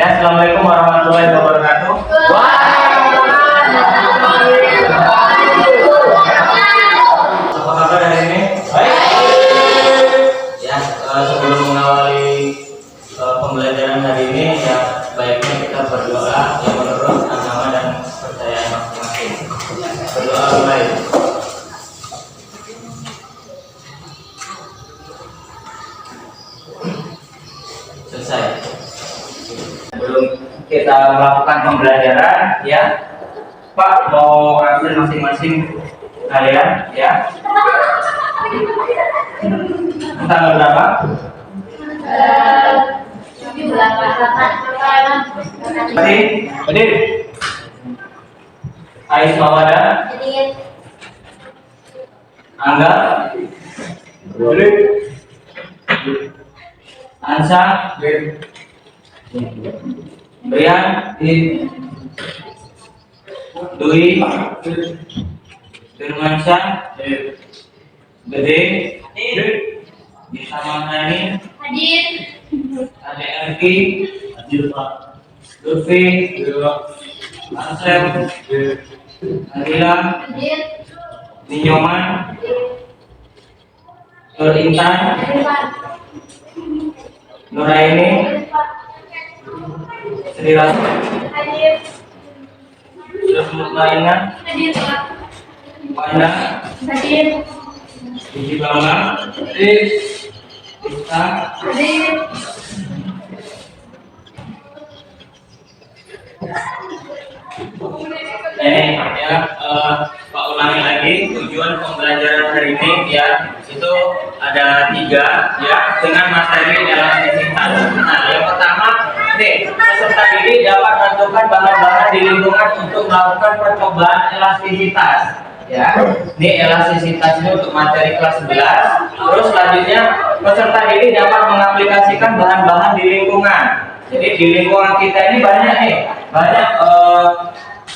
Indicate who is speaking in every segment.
Speaker 1: Ya, assalamualaikum warahmatullahi wabarakatuh. Apa kabar hari ini? Baik. Ya, sebelum mengawali pembelajaran hari ini, ya baiknya kita berdoa yang menurut agama dan kepercayaan masing-masing. Berdoa mulai. Selesai. Sebelum kita melakukan pembelajaran, ya Pak mau absen masing-masing kalian, ya. Tanggal berapa?
Speaker 2: 8.
Speaker 1: Hadir. Ais Mawada. Angga. Hadir. Ansa. Brian. Dwi. Firmansyah. Gede. Disamangani.
Speaker 2: Hadir.
Speaker 1: Ade Erki. Hadir Pak. Lutfi. Ansel. Adila.
Speaker 2: Hadir.
Speaker 1: Ninyoman. Nur Intan. Nuraini. Sri Ratu.
Speaker 2: Hadir.
Speaker 1: Mutmainah.
Speaker 2: Hadir, Pak.
Speaker 1: Wanda.
Speaker 2: Hadir.
Speaker 1: Biji Bambang. Hadir. Ista.
Speaker 2: Hadir.
Speaker 1: Ini ya, Pak ulangi lagi tujuan pembelajaran hari ini ya, itu ada 3 ya, dengan materi elastisitas. Nah, yang pertama nih, peserta didik dapat menentukan bahan-bahan di lingkungan untuk melakukan percobaan elastisitas ya. Ini elastisitas ini untuk materi kelas 11. Terus selanjutnya peserta didik dapat mengaplikasikan bahan-bahan di lingkungan. Jadi di lingkungan kita ini banyak nih, banyak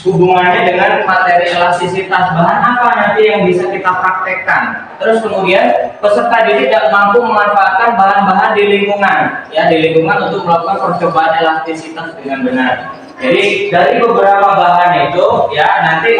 Speaker 1: hubungannya dengan materi elastisitas. Bahan apa nanti yang bisa kita praktekkan. Terus kemudian peserta didik tidak mampu memanfaatkan bahan-bahan di lingkungan ya, di lingkungan untuk melakukan percobaan elastisitas dengan benar. Jadi dari beberapa bahan itu ya, nanti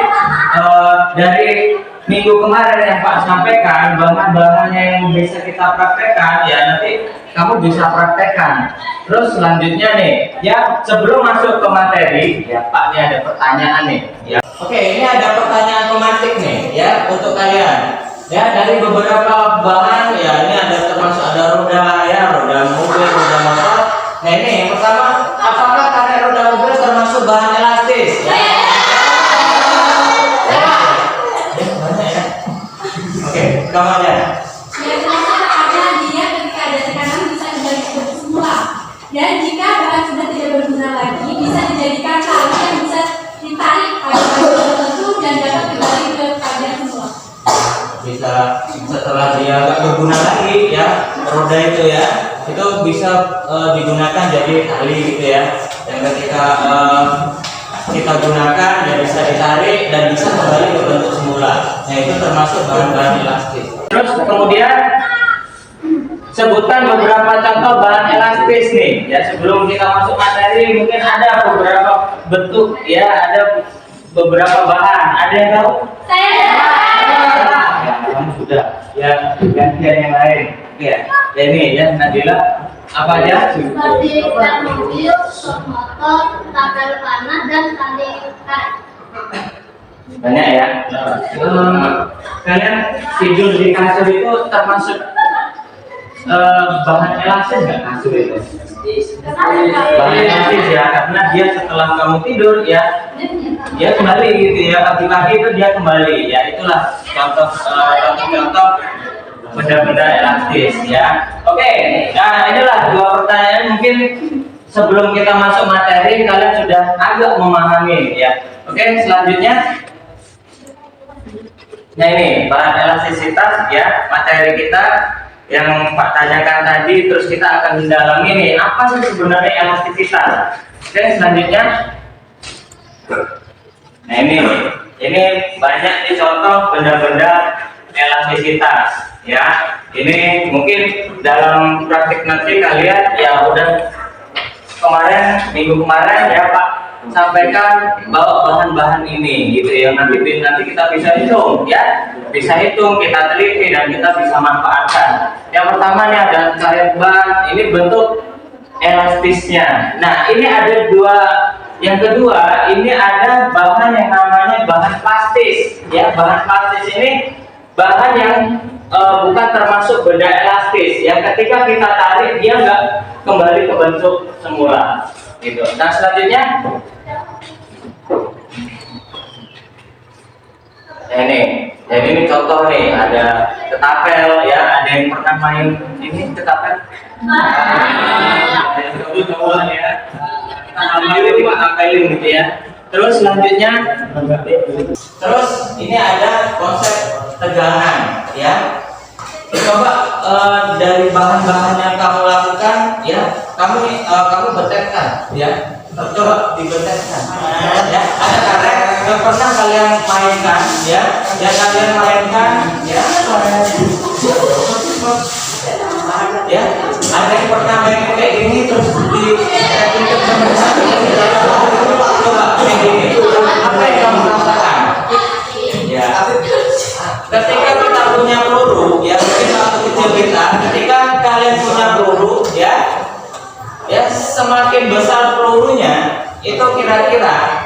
Speaker 1: dari minggu kemarin yang Pak sampaikan, bahan-bahannya yang bisa kita praktekkan ya, nanti kamu bisa praktekkan. Terus selanjutnya nih ya, sebelum masuk ke materi ya Pak, ini ada pertanyaan nih ya. Oke, ini ada pertanyaan pematik nih ya untuk kalian ya. Dari beberapa bahan ya, ini ada termasuk ada roda ya, roda mobil, roda motor. Nah ini yang pertama, apakah karet roda mobil termasuk bahan elastis ya? Banyak ya. Oke, kamarnya.
Speaker 2: Dan jika bahan sudah tidak berguna lagi, bisa dijadikan tali yang bisa ditarik pada bagian tertentu dan dapat kembali ke keadaan semula.
Speaker 1: Bisa setelah dia nggak berguna lagi ya, roda itu ya, itu bisa digunakan jadi tali gitu ya. Dan ketika kita gunakan ya bisa ditarik dan bisa kembali ke bentuk semula. Nah itu termasuk bahan-bahan elastis. Terus kemudian sebutkan beberapa contoh bahan elastis nih ya, sebelum kita masuk materi. Mungkin ada beberapa bentuk ya, ada beberapa bahan. Ada yang tahu?
Speaker 2: Saya
Speaker 1: Ya, kamu sudah ya, gantian yang lain ya. Ya ini ya, Nadila apa aja?
Speaker 2: seperti ban mobil, sok motor, tabel panah, dan tali karet.
Speaker 1: Banyak ya. Kalian tidur di kasur itu termasuk bahan elastis nggak kasur itu? Bahan elastis ya, karena dia setelah kamu tidur ya, dia kembali gitu ya, pagi-pagi itu dia kembali ya. Itulah contoh benda-benda elastis ya. Oke, nah inilah 2 pertanyaan mungkin sebelum kita masuk materi kalian sudah agak memahami ya. Oke, selanjutnya nah ini bahan elastisitas ya, materi kita yang Pak tanyakan tadi. Terus kita akan mendalami nih, apa sih sebenarnya elastisitas. Oke, selanjutnya nah ini banyak nih contoh benda-benda elastisitas ya. Ini mungkin dalam praktik nanti kalian ya udah minggu kemarin ya Pak sampaikan bawa bahan-bahan ini gitu ya, nanti kita bisa hitung ya, bisa hitung, kita teliti dan kita bisa manfaatkan. Yang pertama nih ada karet ban, ini bentuk elastisnya. Nah ini ada dua. Yang kedua ini ada bahan yang namanya bahan plastis ya. Bahan plastis ini bahan yang bukan termasuk benda elastis ya, ketika kita tarik dia nggak kembali ke bentuk semula gitu. Nah selanjutnya ini contoh nih, ada ketapel ya, ada yang pernah main ini ketapel? Ya, ketapelin gitu ya. Terus selanjutnya, ini ada konsep tegangan ya. Coba dari bahan-bahan yang kamu lakukan ya, kamu betetkan ya. Coba dibetetkan ya. Ada karet yang pernah kalian mainkan ya, ya ada yang pernah main kayak gini terus coba kayak gini, apa yang kamu rasakan ya? Ketika kita punya peluru ya, mungkin waktu kecil kita, ketika kalian punya peluru ya, semakin besar pelurunya itu kira-kira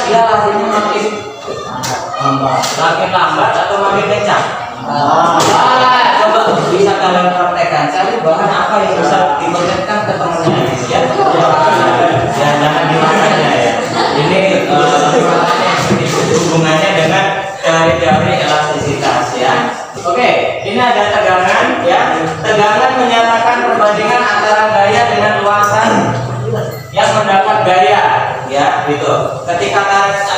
Speaker 1: dia larinya makin lambat atau makin kencang? Coba bisa kalian praktekkan, cari bahan apa yang bisa diperlihatkan ke temannya ya. Jangan dimakannya ya. Ini hubungannya dengan teori elastisitas ya. Oke, ini ada tegangan ya. Tegangan menyatakan perbandingan antara gaya dengan luasan yang mendapat gaya ya gitu. Ketika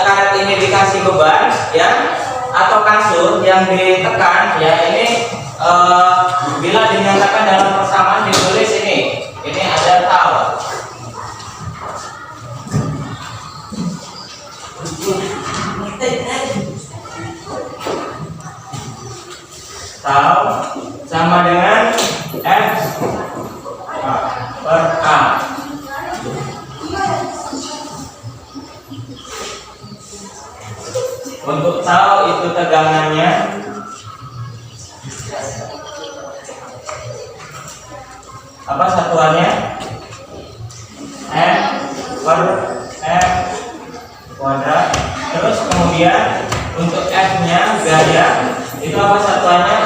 Speaker 1: karet ini dikasih beban ya atau kasur yang ditekan ya, ini bila dinyatakan dalam persamaan ditulis ini ada tau. Tau sama dengan F per A. Untuk tau itu tegangannya apa satuannya? M per F kuadrat. Terus kemudian untuk F nya gaya itu apa satuannya?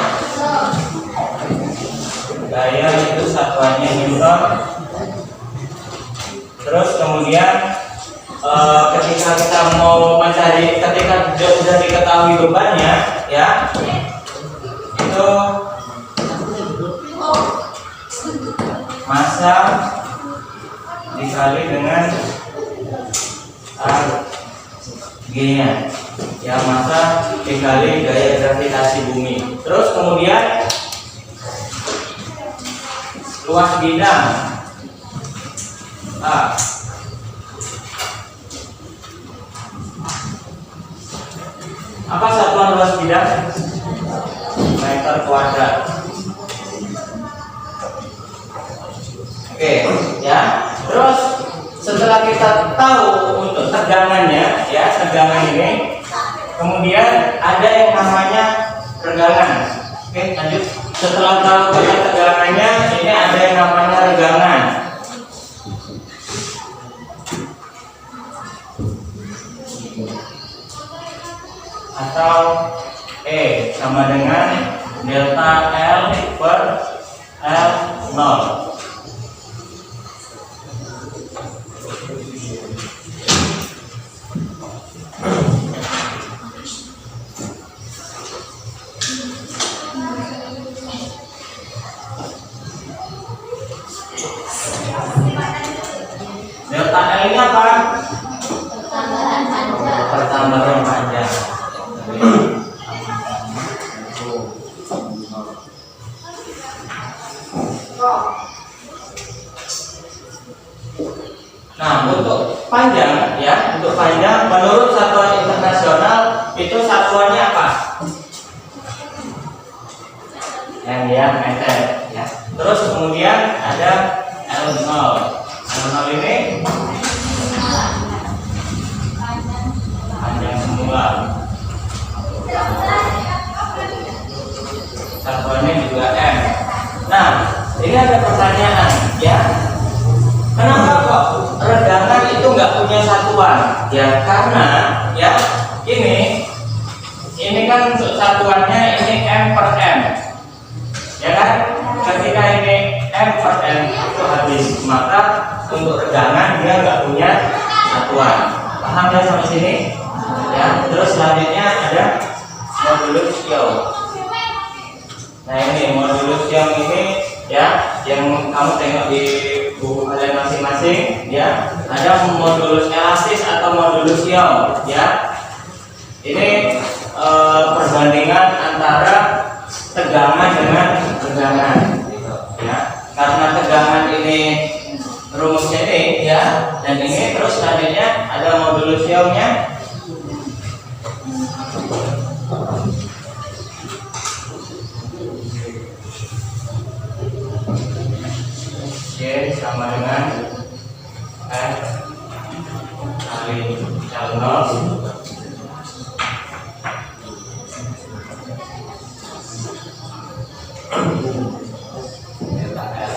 Speaker 1: Gaya itu satuannya Newton. Terus kemudian ketika kita mau mencari, ketika sudah diketahui bebannya ya, itu massa dikali dengan G-nya ya, massa dikali gaya gravitasi bumi. Terus kemudian luas bidang A. Apa satuan luas bidang? Meter kuadrat. Oke, ya. Terus setelah kita tahu untuk tegangannya, ya tegangan ini, kemudian ada yang namanya regangan. Oke, lanjut. Setelah tahu tentang tegangannya, ini ada yang namanya regangan. Atau E sama dengan delta L per L0. Delta L ini apa? Pertambahan panjang. Nah, untuk panjang ya, untuk panjang menurut satuan internasional itu satuannya apa? M ya, meter ya. Terus kemudian ada L0. ini panjang semula. Satuannya juga M. Nah, ini ada pertanyaan, ya. Kenapa kok regangan itu nggak punya satuan? Ya karena, ya, ini kan untuk satuannya ini M per M, ya kan? Ketika ini M per M itu habis, maka untuk regangan dia nggak punya satuan. Paham ya sampai sini? Ya. Terus selanjutnya ada modulus Young. Nah ini modulus Young ini, ya, yang kamu tengok di buku kalian masing-masing, ya. Ada modulus elastis atau modulus Young, ya. Ini perbandingan antara tegangan dengan regangan, ya. Karena tegangan ini rumusnya ini, ya, dan ini terus selanjutnya ada modulus Young-nya. Y sama dengan F kali L0 delta L.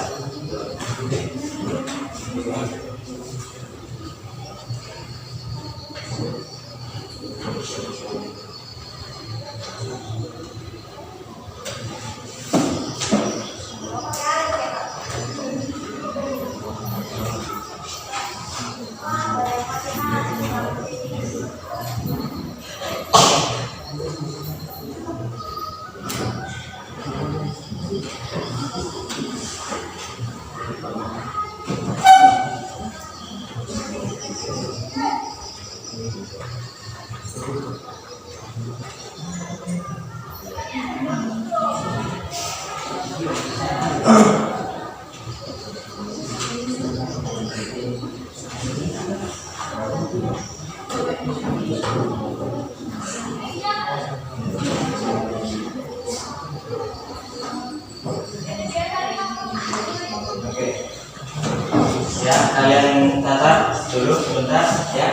Speaker 1: Ya, kalian catat dulu sebentar, ya.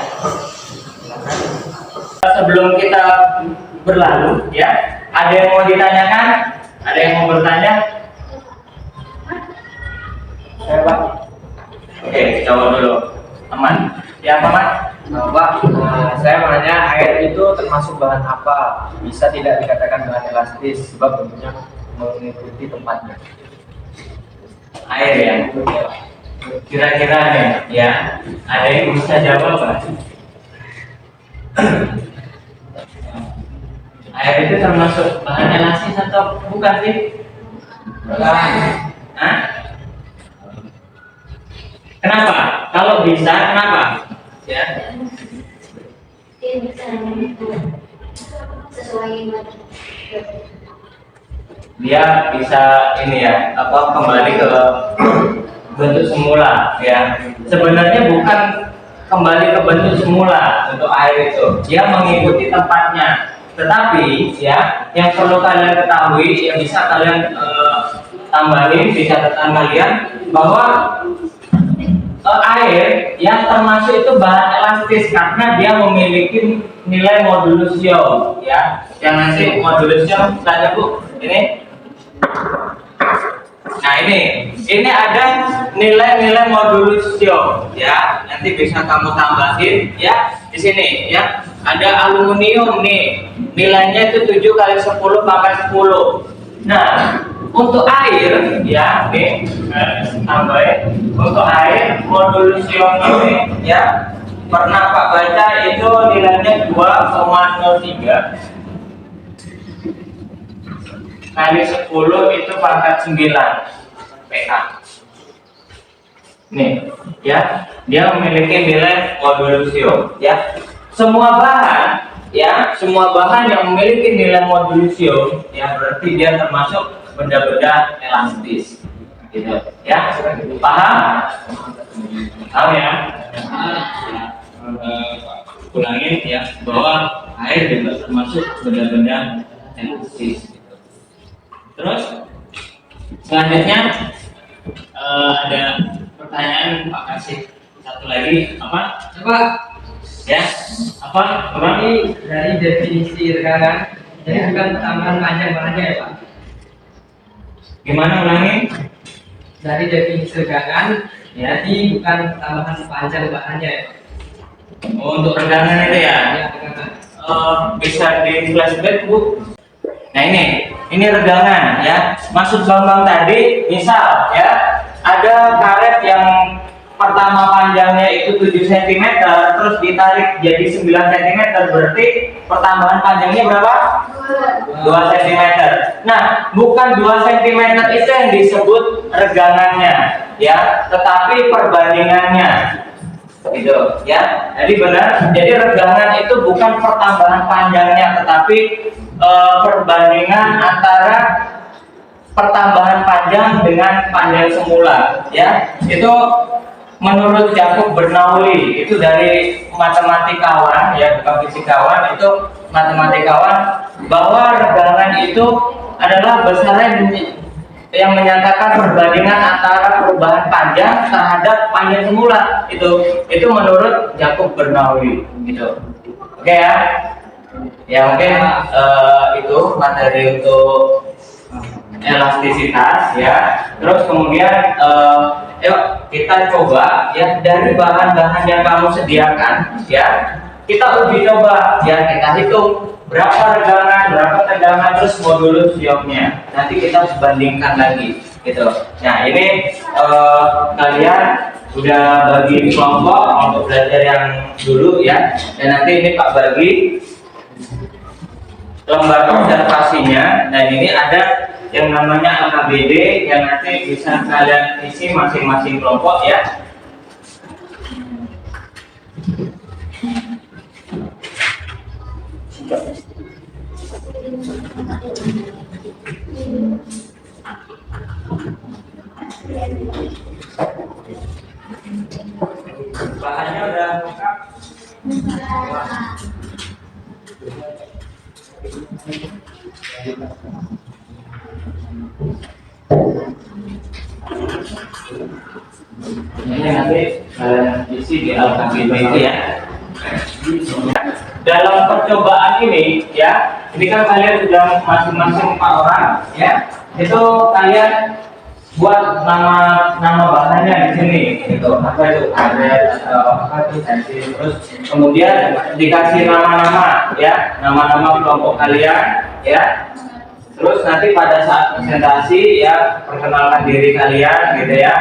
Speaker 1: Silakan. Sebelum kita berlalu, ya, ada yang mau ditanyakan? Ada yang mau bertanya? Saya, Pak. Oke, jawab dulu. Aman? Ya, Paman?
Speaker 3: Pak, saya mau nanya, air itu termasuk bahan apa? Bisa tidak dikatakan bahan elastis sebab bentuknya mengikuti tempatnya.
Speaker 1: Air ya. Kira-kira nih, ya. Ada yang bisa jawab, Pak? Air itu termasuk bahan elastis atau bukan sih? Bukan. Hah? Kenapa? Kalau bisa, kenapa? Ya.
Speaker 4: Dia bisa sesuai
Speaker 1: Dia bisa ini ya, kembali ke bentuk semula, ya. Sebenarnya bukan kembali ke bentuk semula untuk air itu, dia mengikuti tempatnya. Tetapi ya, yang perlu kalian ketahui, yang bisa kalian tambahin di catatan kalian, bahwa air yang termasuk itu bahan elastis karena dia memiliki nilai modulus Young, ya. Yang nanti modulus Young tanya, Bu, ini. Nah ini ada nilai-nilai modulus Young, ya. Nanti bisa kamu tambahin, ya, di sini, ya. Ada aluminium nih, nilainya itu 7 kali 10 pangkat 10. Nah, untuk air, ya, nih, tambahin. Untuk air modulus Young ini, ya, pernah Pak baca itu nilainya 2,03 kali 10 itu pangkat 9 PA. Nih, ya, dia memiliki nilai modulus Young, ya. Semua bahan, ya, semua bahan yang memiliki nilai modulus Young, ya, berarti dia termasuk benda-benda elastis, gitu, ya. Paham? Paham ya? Ulangin ya, bahwa air juga termasuk benda-benda elastis. Terus selanjutnya ada pertanyaan Pak Kasih. Satu lagi apa?
Speaker 3: Coba
Speaker 1: Ya, apa? Kurang?
Speaker 3: ini dari definisi regangan, jadi bukan tambahan panjang bahannya ya Pak.
Speaker 1: Gimana ulangi?
Speaker 3: Dari definisi regangan, jadi bukan tambahan panjang bahannya ya Pak.
Speaker 1: Oh, untuk regangan itu ya?
Speaker 3: Ya, regangan.
Speaker 1: Bisa di flashback Bu. Nah ini regangan ya. Maksud Bambang tadi, misal ya ada karet yang pertama panjangnya itu 7 cm, terus ditarik jadi 9 cm, berarti pertambahan panjangnya berapa? 2 cm. Nah, bukan 2 cm itu yang disebut regangannya ya, tetapi perbandingannya gitu ya. Jadi benar, jadi regangan itu bukan pertambahan panjangnya, tetapi perbandingan antara pertambahan panjang dengan panjang semula ya. Itu menurut Jacob Bernoulli, itu dari matematikawan ya, bukan fisikawan, itu matematikawan, bahwa regangan itu adalah besaran yang menyatakan perbandingan antara perubahan panjang terhadap panjang semula. Itu menurut Jacob Bernoulli gitu. Oke ya. Ya mungkin itu materi untuk elastisitas ya. Terus kemudian yuk kita coba ya dari bahan-bahan yang kamu sediakan ya. Kita uji coba ya, kita hitung berapa regangan, berapa tegangan, terus modulus ioknya. Nanti kita bandingkan lagi gitu. Nah ini kalian udah bagi kelompok untuk belajar yang dulu ya. Dan nanti ini Pak bagi lembar observasinya. Nah ini ada yang namanya LKBD yang nanti bisa kalian isi masing-masing kelompok ya. Bahannya udah lengkap. Ini nanti isi di LKBD itu ya. Dalam percobaan ini ya, ini kan kalian sudah masing-masing 4 orang ya. Itu kalian buat nama bahannya di sini gitu. Apa itu karet atau apa itu sensi, terus kemudian dikasih nama-nama ya, nama-nama kelompok kalian ya. Terus nanti pada saat presentasi ya perkenalkan diri kalian gitu ya.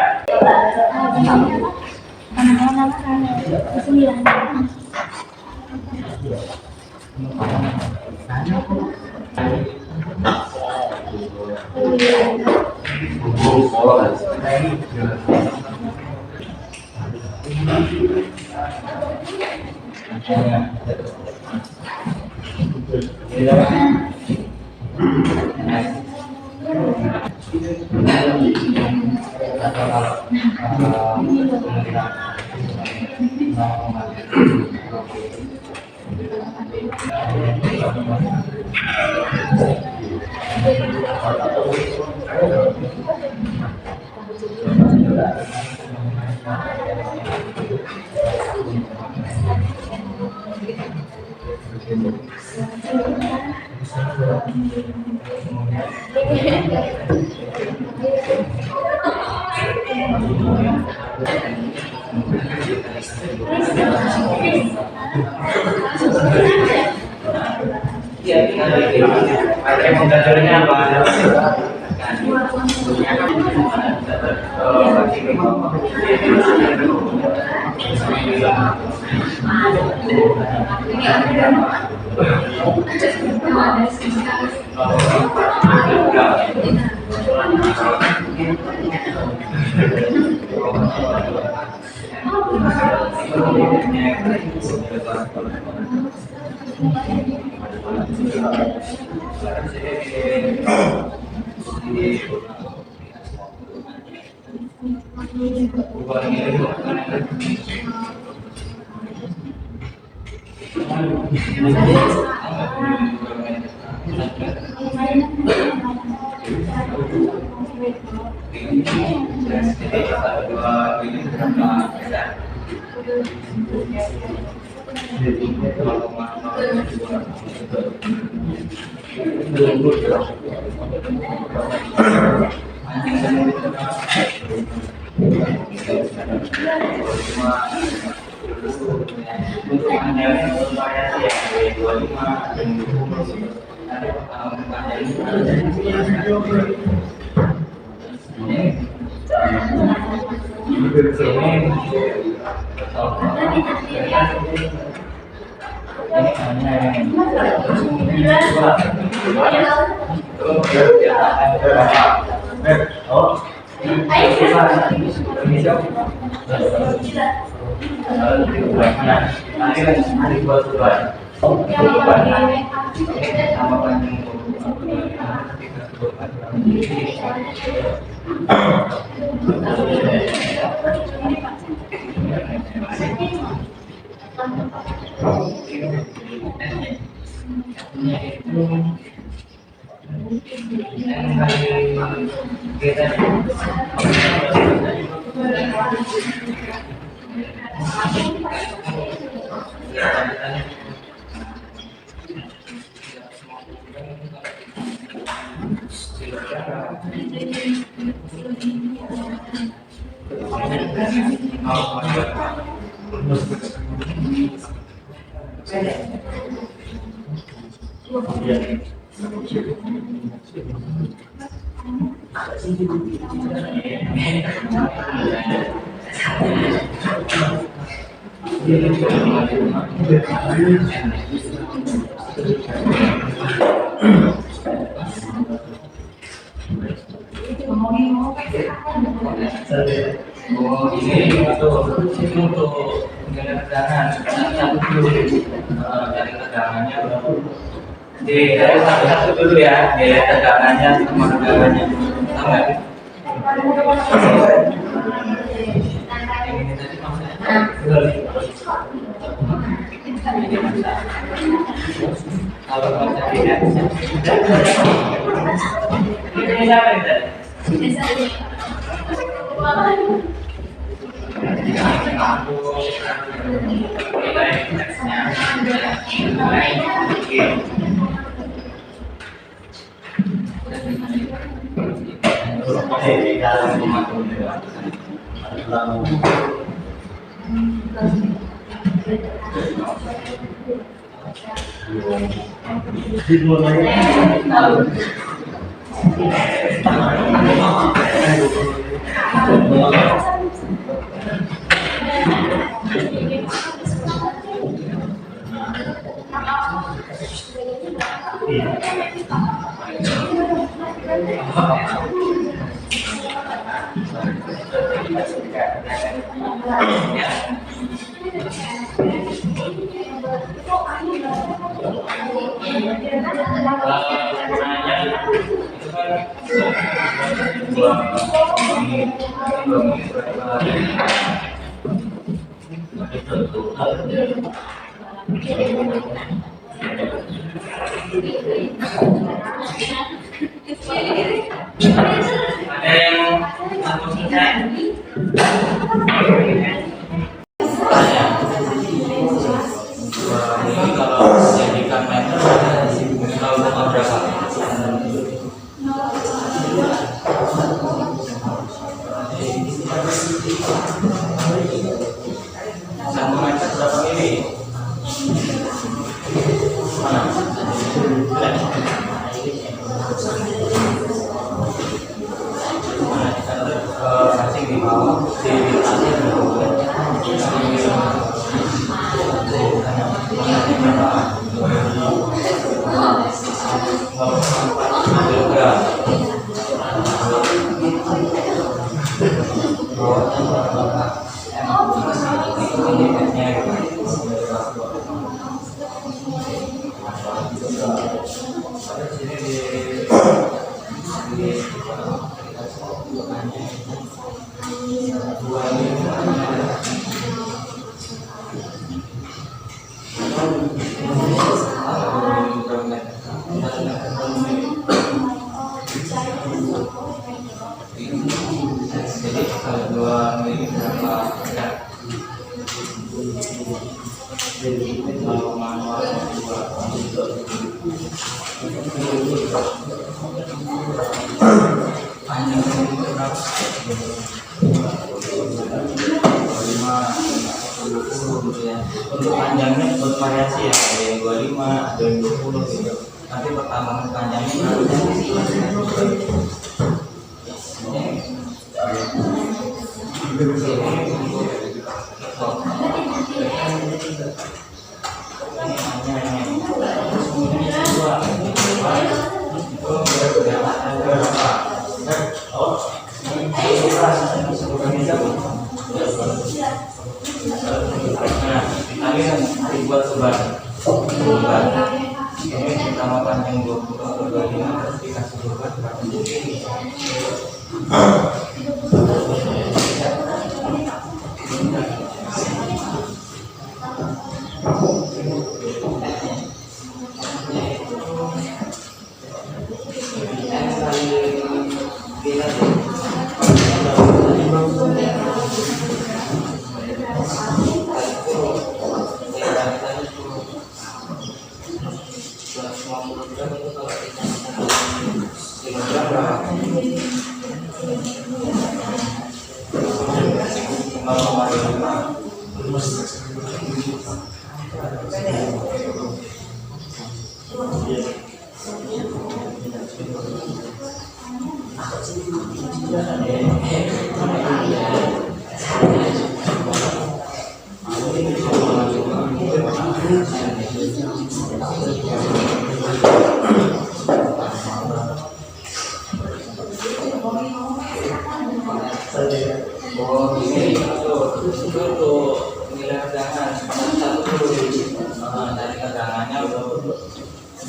Speaker 1: Untuk menjalani variasi ya, 25 dan 20 Oh, ini untuk menjaga tegangan. Dari tegangannya baru dari satu-satu dulu ya, dari tegangannya sama tegangannya. Sama ya? Ini tadi maksudnya. Kalau baca tidak, ini siapa ini tadi? Ada yang mau selesai? Ini kalau jadikan meter tahu berapa? Satu meter berapa mili? Mana? Masing di bawah di Jadi kalau 2 mili berapa? Kalau manual panjang berapa? 25, 20 gitu ya. Untuk panjangnya bervariasi ya, ada yang 25, ada yang 20 gitu. Nanti pertambangan panjangnya buat sebar. Ini pertama panjang 20 atau 25 terus dikasih beban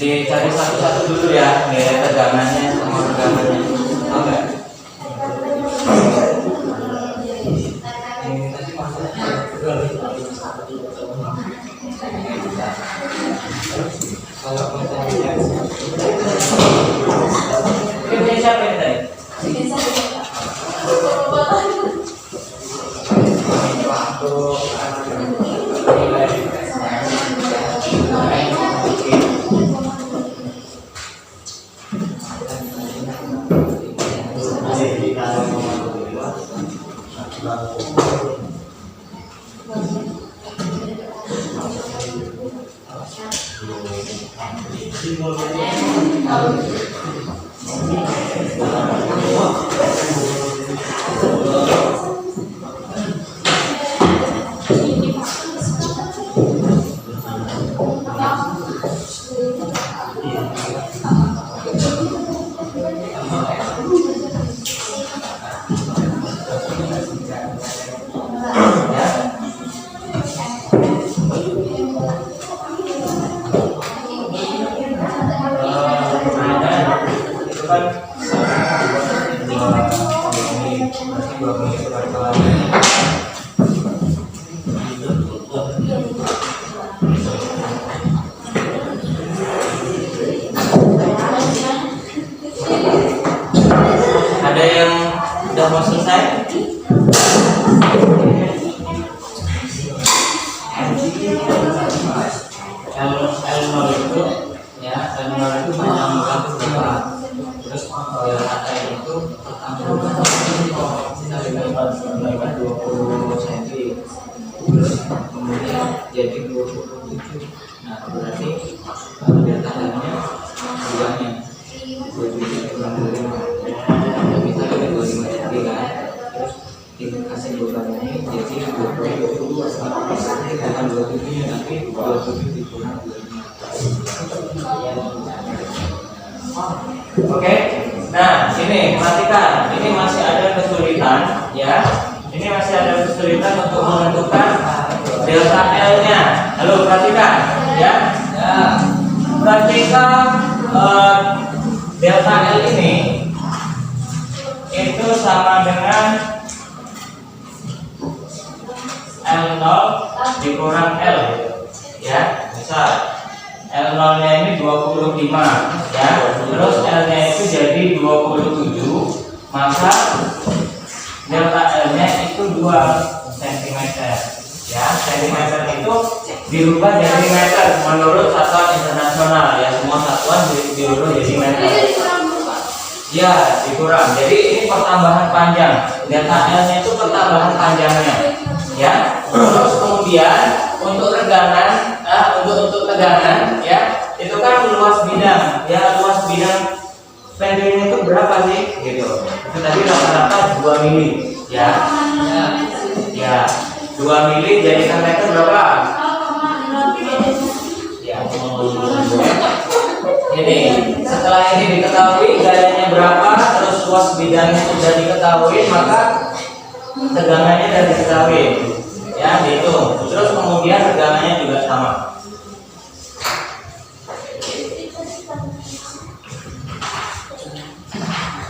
Speaker 1: dicari satu-satu dulu ya, nilai tegangannya sama tegangannya. Oke. Ini siapa yang tadi? Ada yang udah mau selesai? L0 itu ya, L0 itu panjang berapa? Terus rata itu 20 cm. Terus kemudian jadi 27. Nah, berarti tangannya buahnya 27 kurang 25. Misalnya 25 cm kan, terus dikasih beban ini jadi 20 bukan 27 tapi 27 dikurang 25. Oke, nah sini perhatikan, ini masih ada kesulitan ya. Ini masih ada kesulitan untuk menentukan delta L-nya. Halo, perhatikan ya. Perhatikan delta L ini itu sama dengan L0 dikurang L ya. Misal L0 nya ini 25 ya, terus L nya itu jadi 27, maka delta L nya itu 2 cm Ya, sentimeter itu dirubah jadi meter menurut satuan internasional ya, semua satuan dirubah jadi meter. Ya, dikurang. Jadi ini pertambahan panjang. Delta L-nya itu pertambahan panjangnya. Ya. Terus kemudian untuk tegangan, untuk tegangan ya, itu kan luas bidang. Ya, luas bidang pendeknya itu berapa sih? Gitu. Itu tadi rata-rata 2 mili. Ya. Ya. 2 mili jadikan meter berapa? Ya. Ini setelah ini diketahui gayanya berapa, terus luas bidangnya sudah diketahui, maka tegangannya sudah diketahui. Ya, dihitung. Terus kemudian tegangannya juga sama.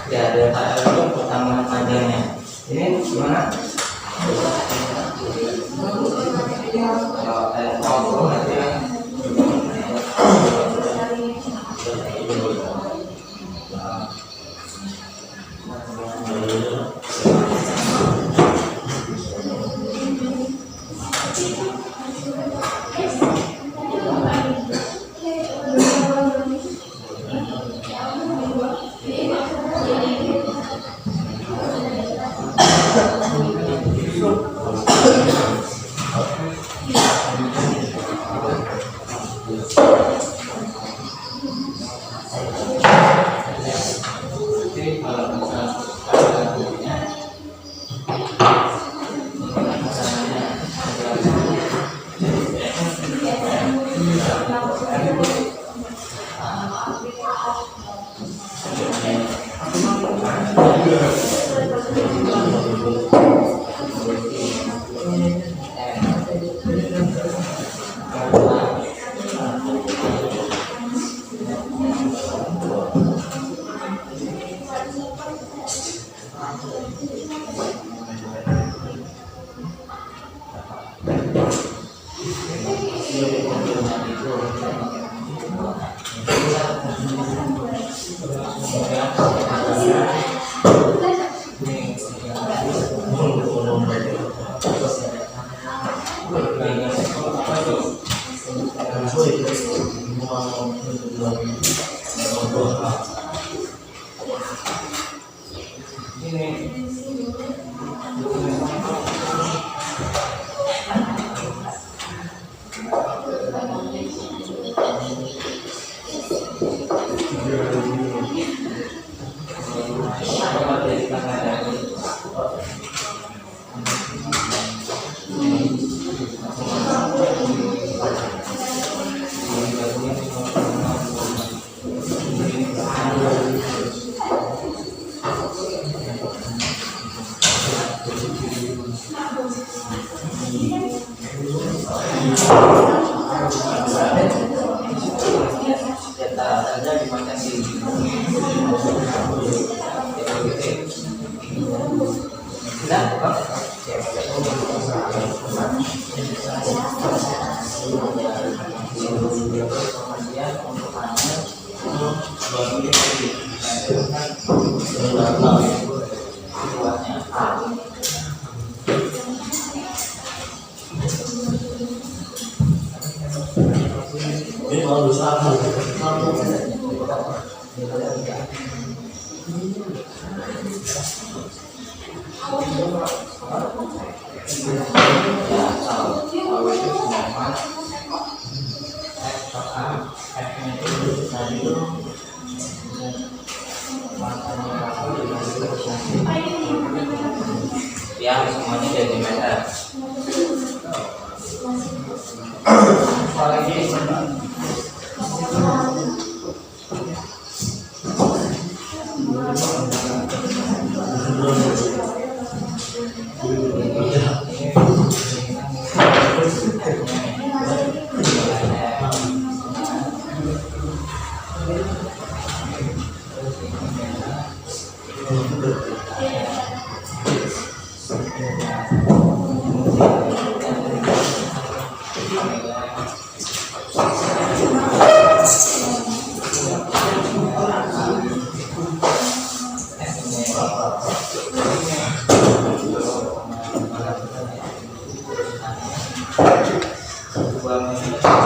Speaker 1: Ya, delta L itu pertambahan panjangnya. Ini gimana? Kalau nanti ya semuanya jadi meter. Apalagi sebuah menjadikan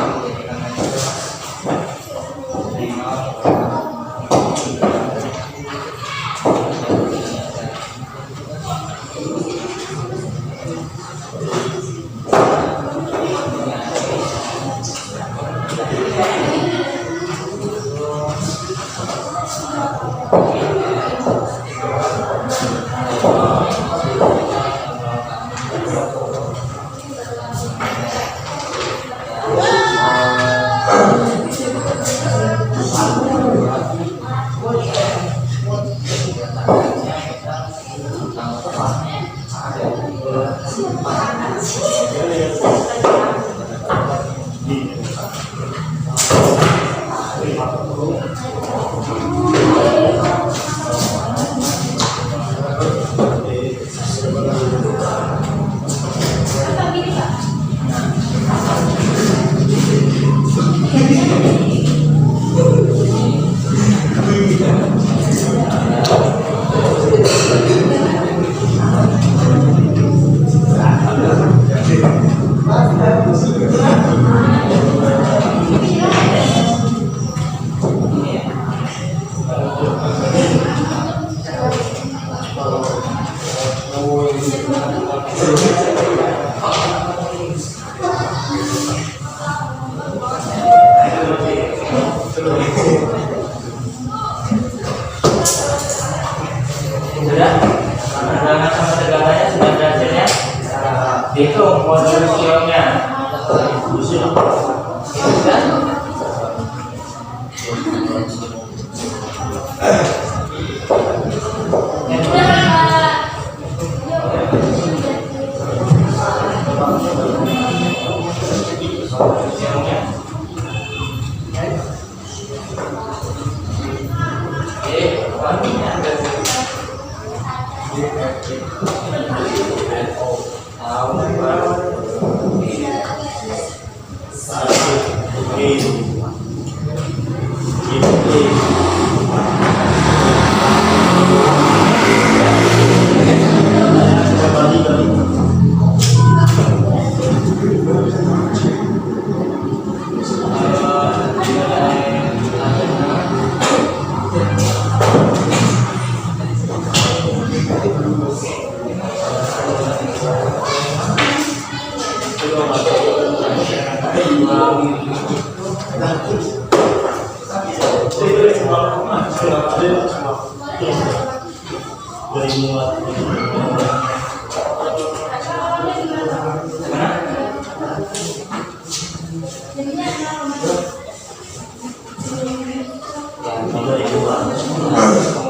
Speaker 1: sudah penerangan sama tegangannya sudah berhasil ya. Hitung modul sionya.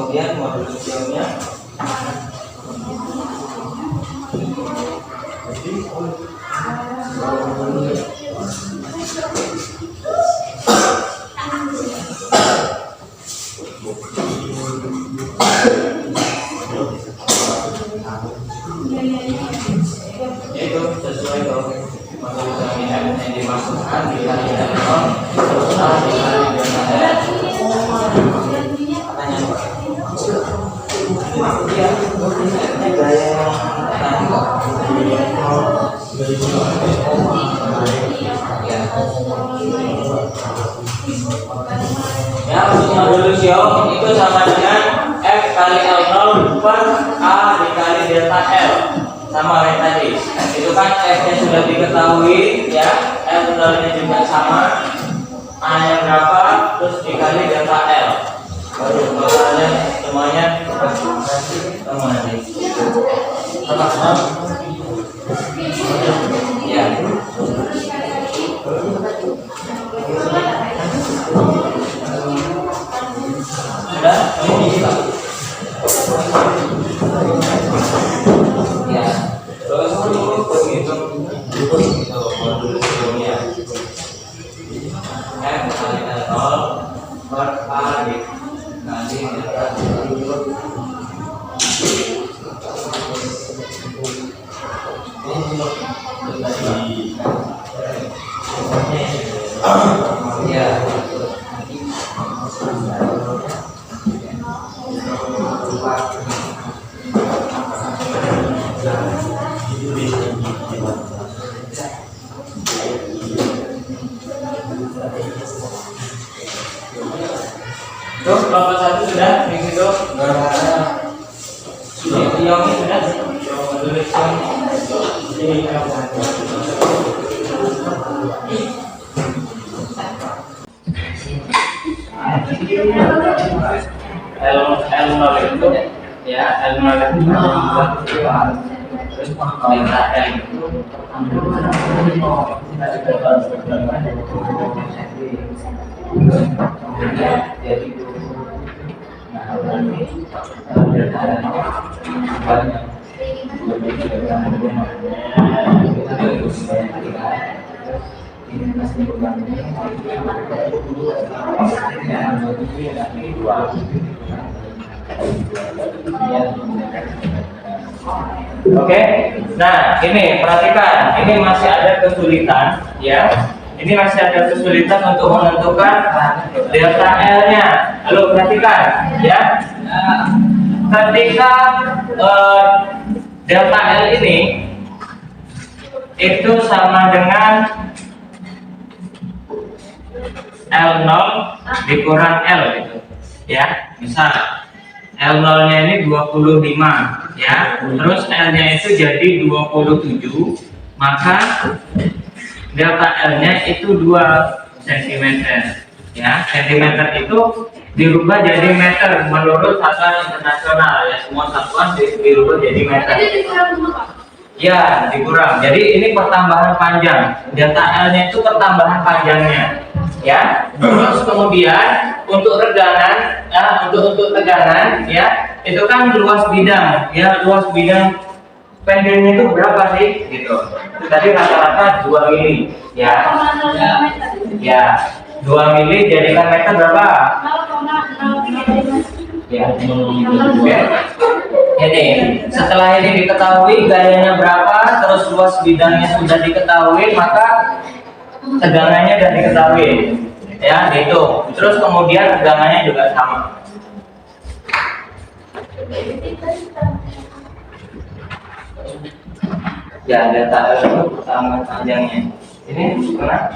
Speaker 1: Kemudian modul sionya. Yaitu sesuai dong modul yang dimasukkan dikali dengan nol terus A dikali dengan L. Ya, maksudnya reduksio itu sama dengan F kali L0 per A dikali delta L. Sama kayak tadi. Itu kan F-nya sudah diketahui ya, L0-nya juga sama. A-nya berapa, terus dikali delta L. Baru totalnya semuanya sama nih. Ya. Sudah, kamu bisa. Ya. Terus menghitung modul sionya. F kali L0 per A dikali delta ya. Terus kelompok 1 sudah di situ. Yang sudah. L0 itu ya, L0 itu terus delta L itu jadi Oke, nah ini perhatikan, ini masih ada kesulitan, ya. Ini masih ada kesulitan untuk menentukan delta L-nya. Lalu perhatikan, ya. Ketika delta L ini itu sama dengan L0 dikurang L gitu, ya. Misal L0 nya ini 25, ya. Terus L nya itu jadi 27, maka delta L nya itu 2 cm, ya. Cm itu dirubah jadi meter menurut satuan internasional, ya. Semua satuan dirubah jadi meter. Ya, dikurang. Jadi ini pertambahan panjang. Delta L nya itu pertambahan panjangnya, ya. Terus kemudian untuk regangan, ya, untuk tegangan, ya, itu kan luas bidang, ya. Luas bidang pendulumnya itu berapa sih, gitu. Tadi rata-rata 2 mili, ya. Ya, 2 mili jadikan meter berapa? Ya. Jadi setelah ini diketahui gayanya berapa, terus luas bidangnya sudah diketahui, maka tegangannya sudah diketahui, ya, gitu. Terus kemudian tegangannya juga sama. Ya, delta L itu pertambahan panjangnya. Ini mana?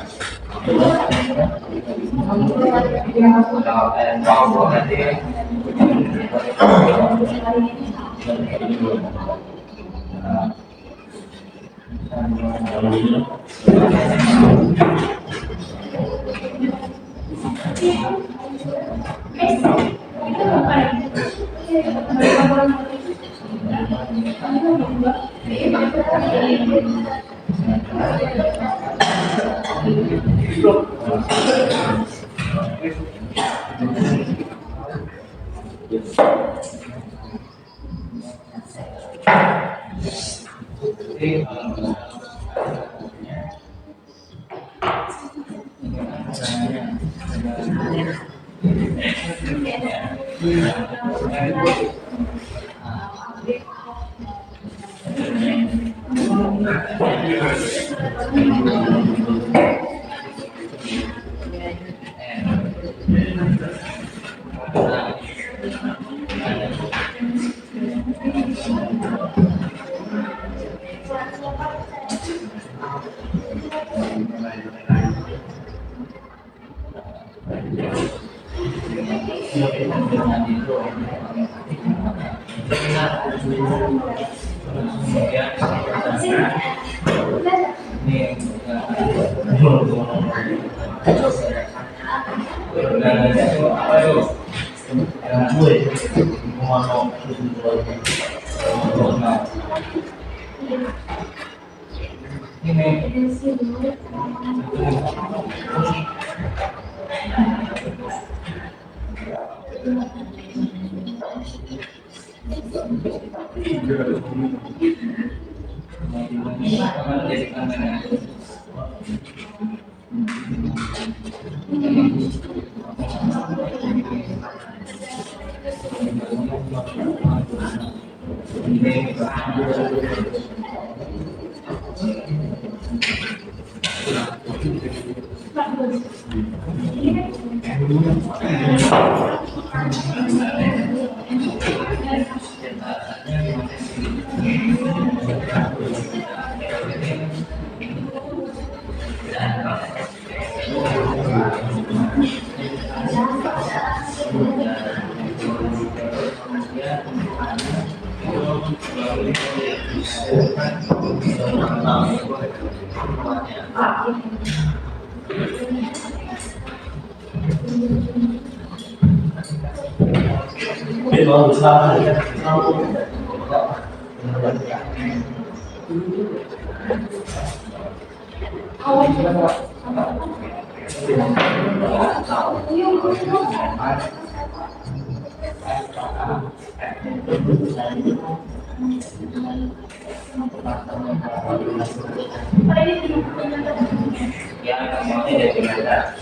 Speaker 1: Ya, semuanya jadi ada.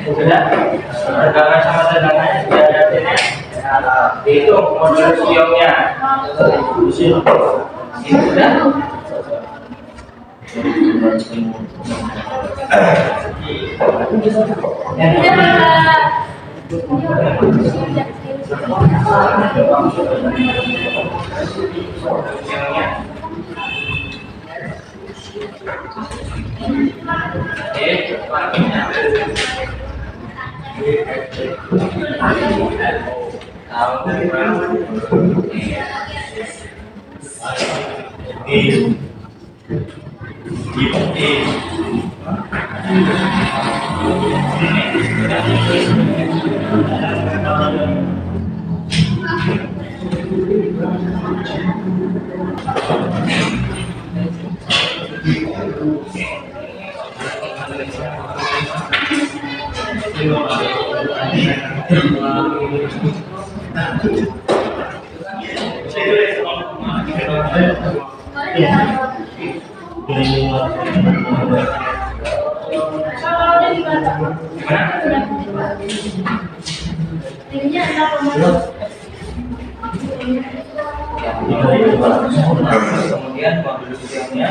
Speaker 3: Sudah, perdagangan sama dagangannya sudah ada hasilnya. Itu modul sioknya. Sudah.
Speaker 1: Kemudian modul sioknya.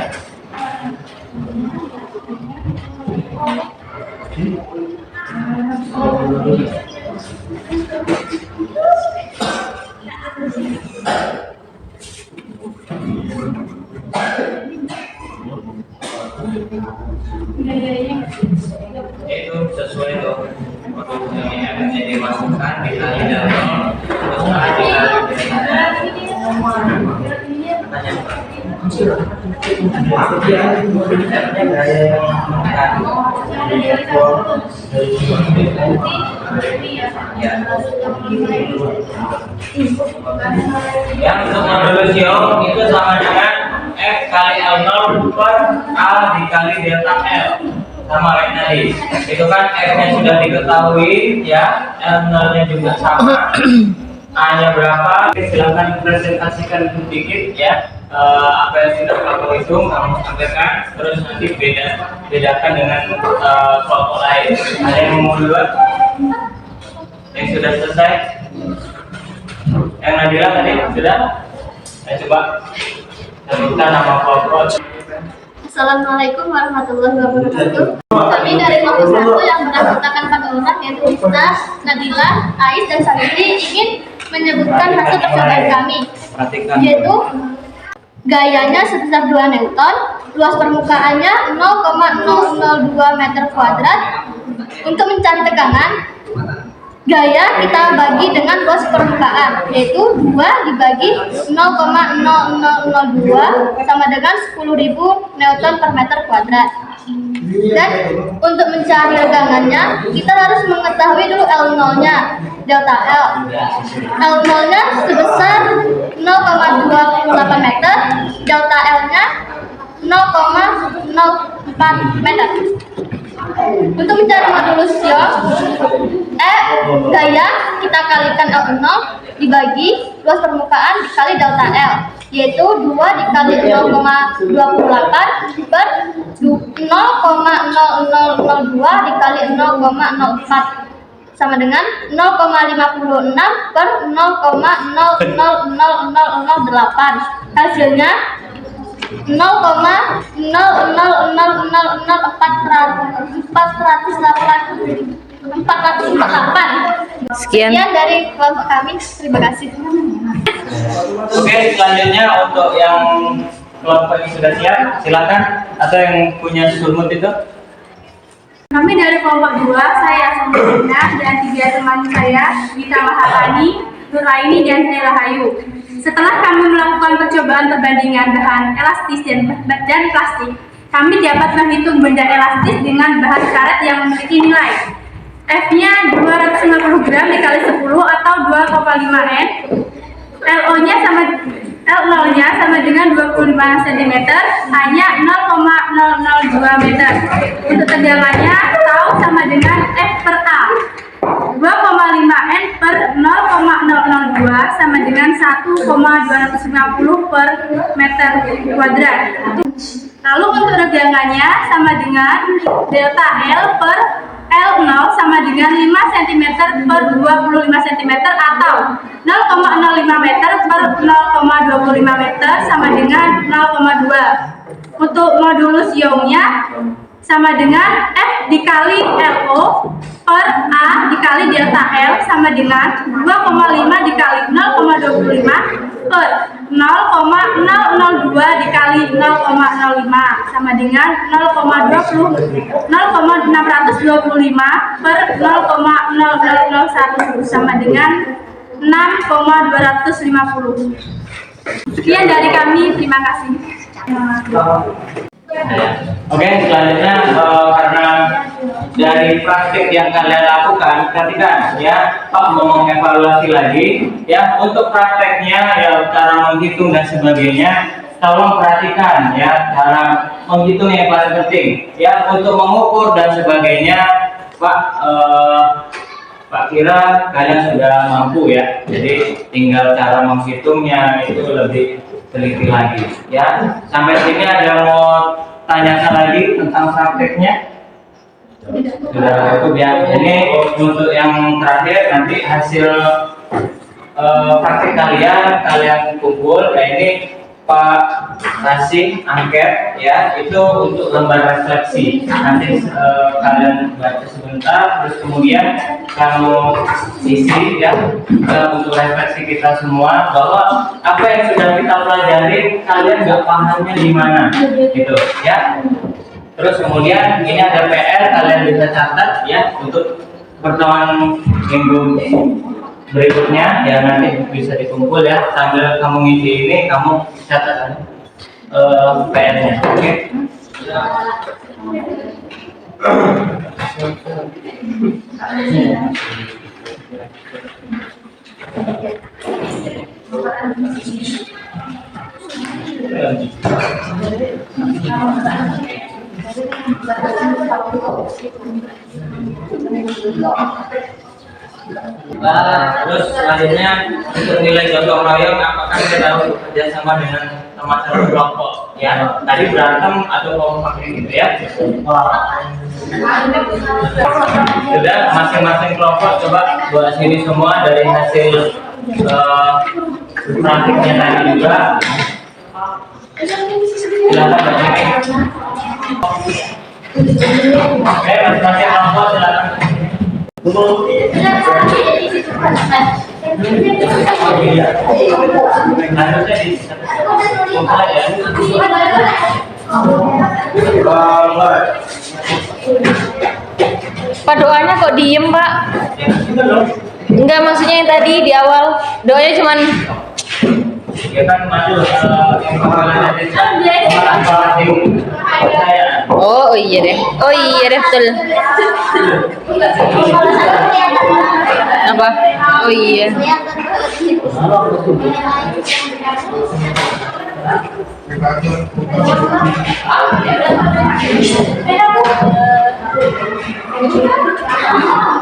Speaker 1: Itu sesuai tuh modul yang akan dimasukkan di kali dalam terus Yang untuk modulus ion itu sama dengan F kali L0 per A dikali delta L, sama kayak tadi. Itu kan F-nya sudah diketahui ya, L0-nya juga sama. A-nya berapa? Silahkan presentasikan sedikit ya, apa yang sudah kamu hitung kamu sampaikan, terus nanti bedakan dengan kelompok lain. Ada yang mau duluan? Yang sudah selesai? Yang Nadila tadi sudah? Saya coba sebutkan nama kelompok.
Speaker 4: Assalamualaikum warahmatullahi wabarakatuh. Kami dari kelompok 1 yang berdasarkan pada orang yaitu Ista, Nadila, Ais, dan Saniti ingin menyebutkan hasil percobaan kami, yaitu gayanya sebesar 2 Newton, luas permukaannya 0,002 meter kuadrat. Untuk mencari tekanan, gaya kita bagi dengan luas permukaan, yaitu 2 dibagi 0,0002 sama dengan 10.000 Newton per meter kuadrat. Dan untuk mencari tegangannya, kita harus mengetahui dulu L0-nya, delta L. L0-nya sebesar 0,28 meter, delta L-nya 0,04 meter. Untuk mencari modulus ion, gaya kita kalikan L0 dibagi luas permukaan dikali delta L, yaitu 2 dikali 0,28 per 0,0002 dikali 0,04 sama dengan 0,56 per 0,00008. Hasilnya 448. Sekian dari kelompok kami. Terima kasih.
Speaker 1: Oke, selanjutnya untuk yang kelompok yang sudah siap, silakan. Atau yang punya sumut itu?
Speaker 2: Kami dari kelompok 2, saya Asma dan 3 teman saya, Gita Maharani, Nuraini, dan Sri Rahayu. Setelah kami melakukan percobaan perbandingan bahan elastis dan plastik, kami dapat menghitung benda elastis dengan bahan karet yang memiliki nilai F-nya 250 gram dikali 10 atau 2,5 N. L0-nya sama dengan 25 cm, hanya 0,002 meter. Untuk tegangannya tahu sama dengan F per A. 2,5 N per 0,002 sama dengan 1,250 per meter kuadrat. Lalu untuk tegangannya sama dengan delta L per L0 sama dengan 5 cm per 25 cm atau 0,05 meter per 0,25 meter sama dengan 0,2. Untuk modulus ionnya sama dengan F dikali LO per A dikali delta L sama dengan 2,5 dikali 0,25 per 0,002 dikali 0,05 sama dengan 0,625 per 0,0001 sama dengan 6,250. Sekian dari kami, terima kasih.
Speaker 1: Oke, selanjutnya karena dari praktik yang kalian lakukan, perhatikan ya, Pak mau mengevaluasi lagi ya. Untuk prakteknya ya, cara menghitung dan sebagainya, tolong perhatikan ya, cara menghitung yang paling penting ya. Untuk mengukur dan sebagainya, Pak kira kalian sudah mampu ya. Jadi tinggal cara menghitungnya itu lebih teliti lagi ya. Sampai sini ada yang mau tanyakan lagi tentang prakteknya? Sudah cukup ya. Ini untuk yang terakhir, nanti hasil praktek kalian kumpul. Nah, ini Pak kasih angket ya, itu untuk lembar refleksi. Nanti kalian baca sebentar, terus kemudian kamu isi ya, untuk refleksi kita semua bahwa apa yang sudah kita pelajari kalian nggak pahamnya di mana gitu ya. Terus kemudian ini ada PR, kalian bisa catat ya untuk pertemuan minggu berikutnya ya, nanti bisa dikumpul ya, sambil kamu ngisi ini kamu catat. PR-nya. Oke. Terus selanjutnya untuk nilai gotong royong, apakah kita harus bekerja sama dengan teman satu kelompok? Ya, tadi berantem atau kompak gitu ya. Sudah, masing-masing kelompok coba buat sini semua dari hasil praktiknya tadi juga. Silakan baca. Oke, masing-masing kelompok silakan. Harusnya di
Speaker 5: Pak, doanya kok diem, Pak? Enggak, maksudnya yang tadi di awal doanya cuman
Speaker 1: ya kan maju yang kemarin saya.
Speaker 5: oh iya deh betul. Apa? Oh iya.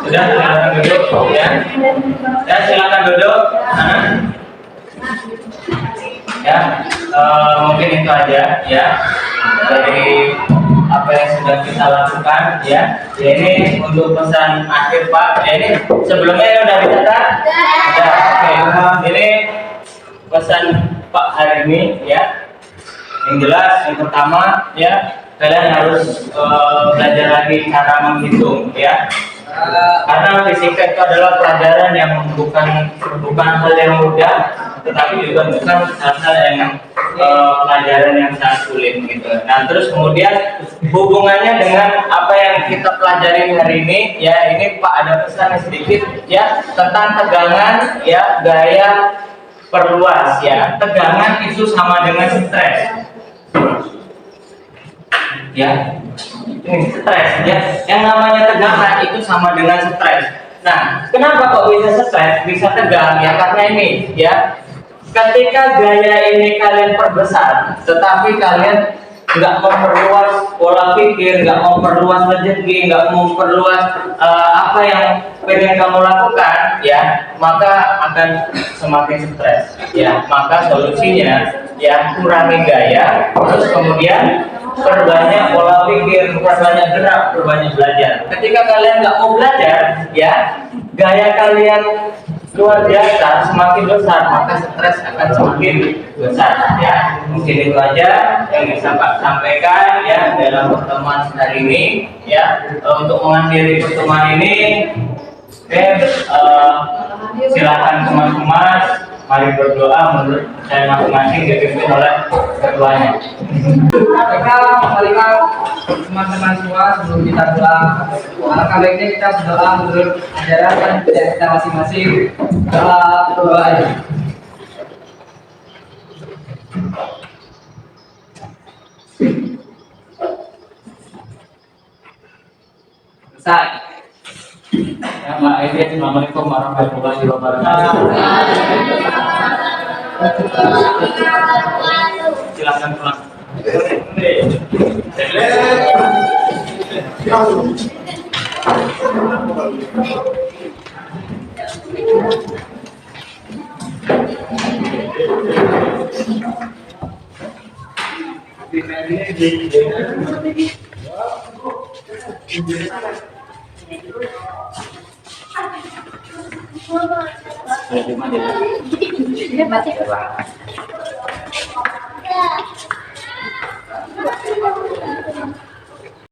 Speaker 1: Sudah, silakan duduk ya. Ya, silakan duduk. Ya, mungkin itu aja ya dari apa yang sudah kita lakukan ya. Ya, ini untuk pesan akhir Pak. Ya, ini sebelumnya udah dicatat. Oke. Ini pesan Pak hari ini ya. Yang jelas yang pertama ya, kalian harus belajar lagi cara menghitung ya. Karena fisika itu adalah pelajaran yang bukan hal yang mudah, tetapi juga bukan hal yang pelajaran yang sangat sulit gitu. Nah, terus kemudian hubungannya dengan apa yang kita pelajari hari ini ya, ini Pak ada pesan sedikit ya tentang tegangan ya, gaya perluas ya. Tegangan itu sama dengan stres. Ya, ini stres ya. Yang namanya tegangan itu sama dengan stres. Nah, kenapa kok bisa stres, bisa tegang ya? Karena ini ya, ketika gaya ini kalian perbesar, tetapi kalian nggak memperluas pola pikir, nggak memperluas rezeki, nggak memperluas apa yang pengen kamu lakukan ya, maka akan semakin stres ya. Maka solusinya ya, kurangi gaya, terus kemudian perbanyak pola pikir, perbanyak gerak, perbanyak belajar. Ketika kalian nggak mau belajar, ya gaya kalian luar biasa, semakin besar, maka stres akan semakin besar. Ya, mungkin itu aja yang bisa Pak sampaikan ya dalam pertemuan hari ini. Ya, untuk mengakhiri pertemuan ini, silakan teman-teman. Mari berdoa menurut saya masing-masing dipimpin oleh ketuanya.
Speaker 3: Marilah teman-teman semua sebelum kita pulang, alangkah baiknya kita berdoa menurut ajaran dan kita masing-masing. Doa aja. Selesai.
Speaker 1: Ya, Mbak Edi, Assalamualaikum warahmatullahi wabarakatuh. Silakan pulang.